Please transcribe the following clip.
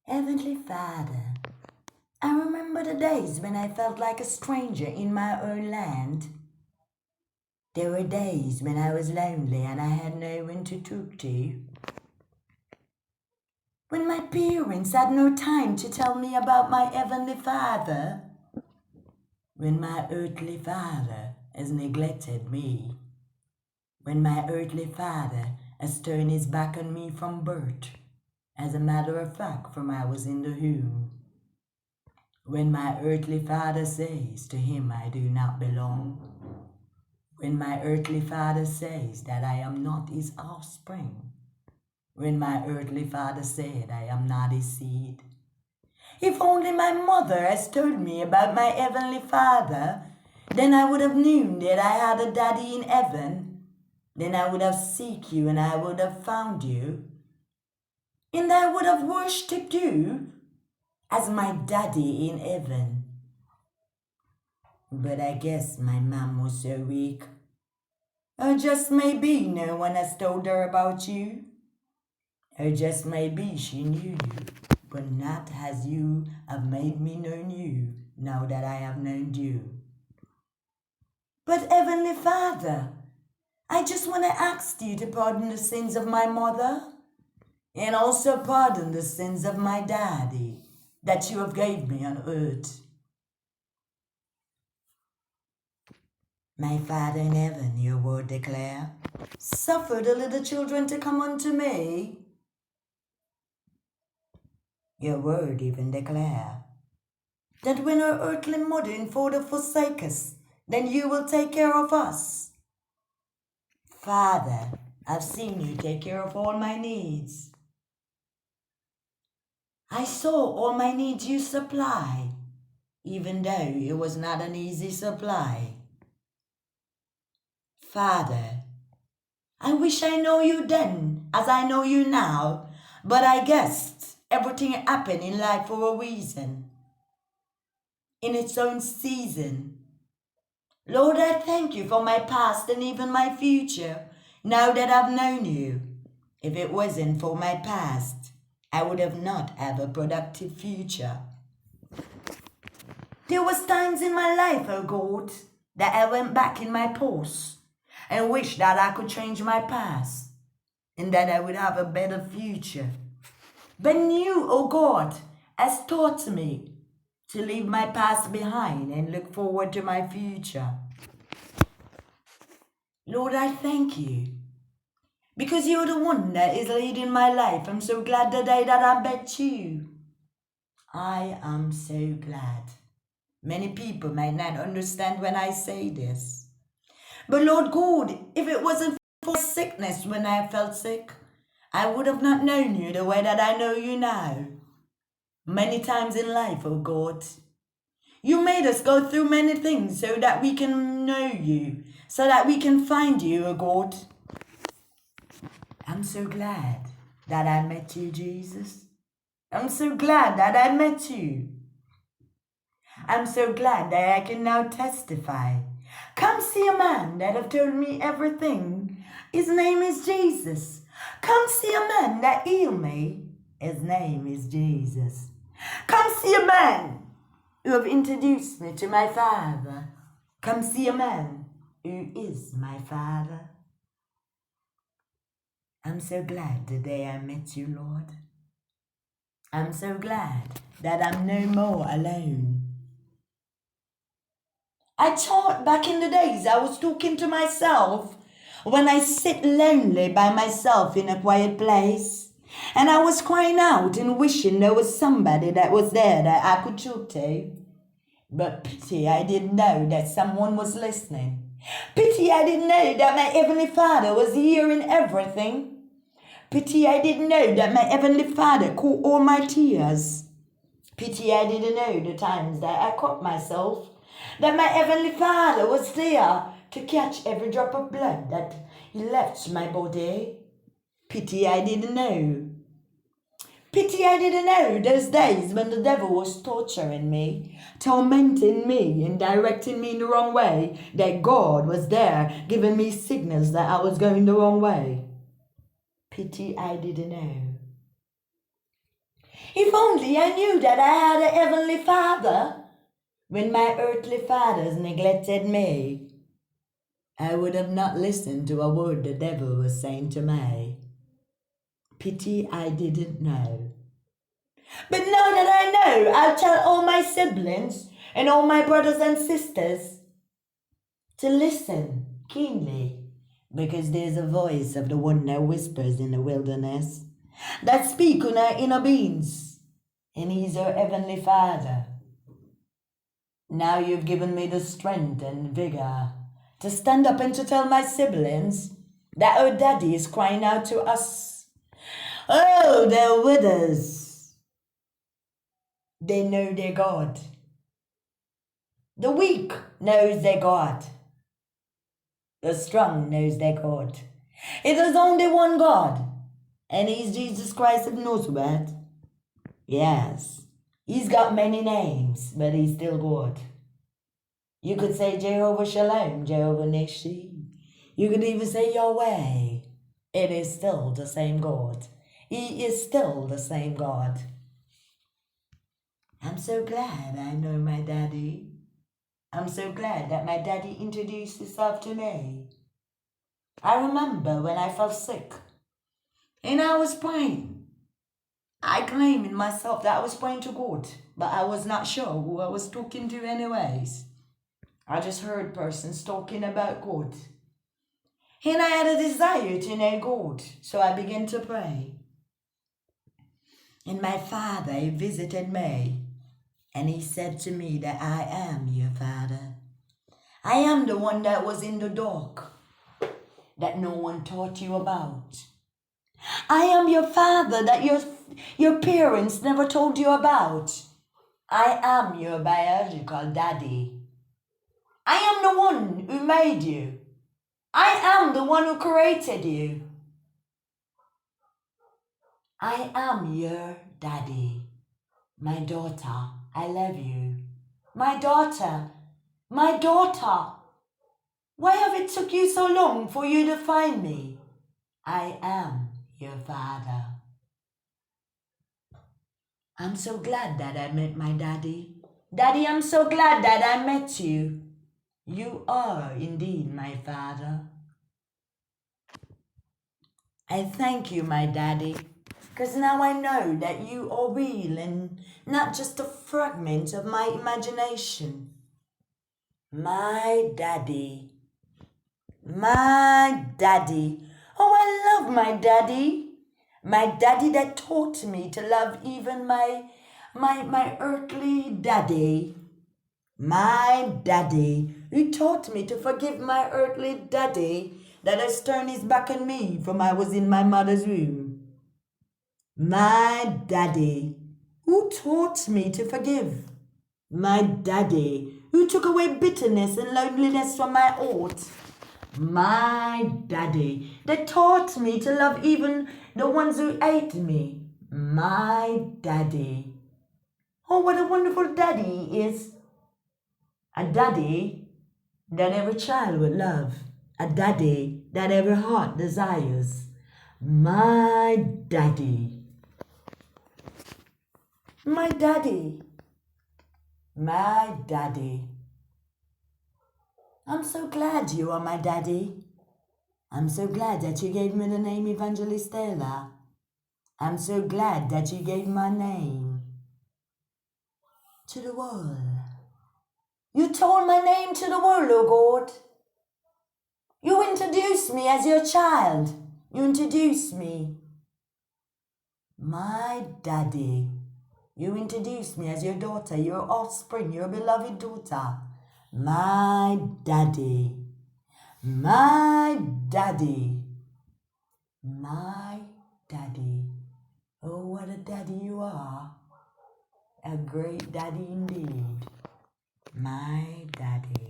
Heavenly Father, I remember the days when I felt like a stranger in my own land. There were days when I was lonely and I had no one to talk to. When my parents had no time to tell me about my Heavenly Father. When my earthly father has neglected me. When my earthly father has turned his back on me from birth. As a matter of fact, from I was in the womb. When my earthly father says to him I do not belong. When my earthly father says that I am not his offspring. When my earthly father said I am not his seed. If only my mother has told me about my heavenly Father, then I would have known that I had a daddy in heaven. Then I would have sought you and I would have found you. And I would have worshipped you as my daddy in heaven. But I guess my mom was so weak. Or just maybe no one has told her about you. Or just maybe she knew you, but not as you have made me know you, now that I have known you. But Heavenly Father, I just want to ask you to pardon the sins of my mother, and also pardon the sins of my daddy that you have gave me on earth. My Father in heaven, your word declare, suffer the little children to come unto me. Your word even declare that when our earthly mother and father forsake us, then you will take care of us. Father, I've seen you take care of all my needs. I saw all my needs you supply, even though it was not an easy supply. Father, I wish I know you then as I know you now, but I guessed everything happened in life for a reason, in its own season. Lord, I thank you for my past and even my future, now that I've known you. If it wasn't for my past, I would have not have a productive future. There was times in my life, oh God, that I went back in my past and wished that I could change my past and that I would have a better future. But you, oh God, has taught me to leave my past behind and look forward to my future. Lord, I thank you because you're the one that is leading my life. I'm so glad the day that I met you. I am so glad. Many people might not understand when I say this. But Lord God, if it wasn't for sickness when I felt sick, I would have not known you the way that I know you now. Many times in life, oh God, you made us go through many things so that we can know you, so that we can find you, oh God. I'm so glad that I met you, Jesus. I'm so glad that I met you. I'm so glad that I can now testify. Come see a man that have told me everything. His name is Jesus. Come see a man that healed me. His name is Jesus. Come see a man who have introduced me to my Father. Come see a man who is my Father. I'm so glad the day I met you, Lord. I'm so glad that I'm no more alone. I thought back in the days I was talking to myself when I sit lonely by myself in a quiet place. And I was crying out and wishing there was somebody that was there that I could talk to. But pity I didn't know that someone was listening. Pity I didn't know that my Heavenly Father was hearing everything. Pity I didn't know that my Heavenly Father caught all my tears. Pity I didn't know the times that I caught myself. That my Heavenly Father was there to catch every drop of blood that He left my body. Pity I didn't know. Pity I didn't know those days when the devil was torturing me, tormenting me and directing me in the wrong way, that God was there giving me signals that I was going the wrong way. Pity I didn't know. If only I knew that I had a heavenly Father when my earthly fathers neglected me. I would have not listened to a word the devil was saying to me. Pity I didn't know. But now that I know, I'll tell all my siblings and all my brothers and sisters to listen keenly, because there's a voice of the one that whispers in the wilderness, that speak on our inner beings, and he's our heavenly Father. Now you've given me the strength and vigor to stand up and to tell my siblings that our daddy is crying out to us. Oh, they're with us. They know their God. The weak knows their God. The strong knows their God. It is only one God, and he's Jesus Christ of Nazareth. Yes, he's got many names, but he's still God. You could say Jehovah Shalom, Jehovah Nissi. You could even say Yahweh. It is still the same God. He is still the same God. I'm so glad I know my daddy. I'm so glad that my daddy introduced himself to me. I remember when I felt sick and I was praying. I claimed in myself that I was praying to God, but I was not sure who I was talking to anyways. I just heard persons talking about God. And I had a desire to know God, so I began to pray. And my Father, he visited me, and he said to me that I am your Father. I am the one that was in the dark, that no one taught you about. I am your Father that your parents never told you about. I am your biological daddy. I am the one who made you. I am the one who created you. I am your daddy. My daughter, I love you. My daughter, my daughter. Why have it took you so long for you to find me? I am your Father. I'm so glad that I met my daddy. Daddy, I'm so glad that I met you. You are indeed my Father. I thank you, my daddy, because now I know that you are real and not just a fragment of my imagination. My daddy. My daddy. Oh, I love my daddy. My daddy that taught me to love even my earthly daddy. My daddy who taught me to forgive my earthly daddy that has turned his back on me from I was in my mother's womb. My daddy who taught me to forgive. My daddy who took away bitterness and loneliness from my heart. My daddy that taught me to love even the ones who hate me. My daddy. Oh, what a wonderful daddy he is. A daddy that every child would love. A daddy that every heart desires. My daddy. My daddy. My daddy. I'm so glad you are my daddy. I'm so glad that you gave me the name Evangelist. I'm so glad that you gave my name to the world. You told my name to the world, oh God. You introduced me as your child. You introduced me. My daddy. You introduced me as your daughter, your offspring, your beloved daughter. My daddy. My daddy. My daddy. Oh, what a daddy you are. A great daddy indeed. My daddy.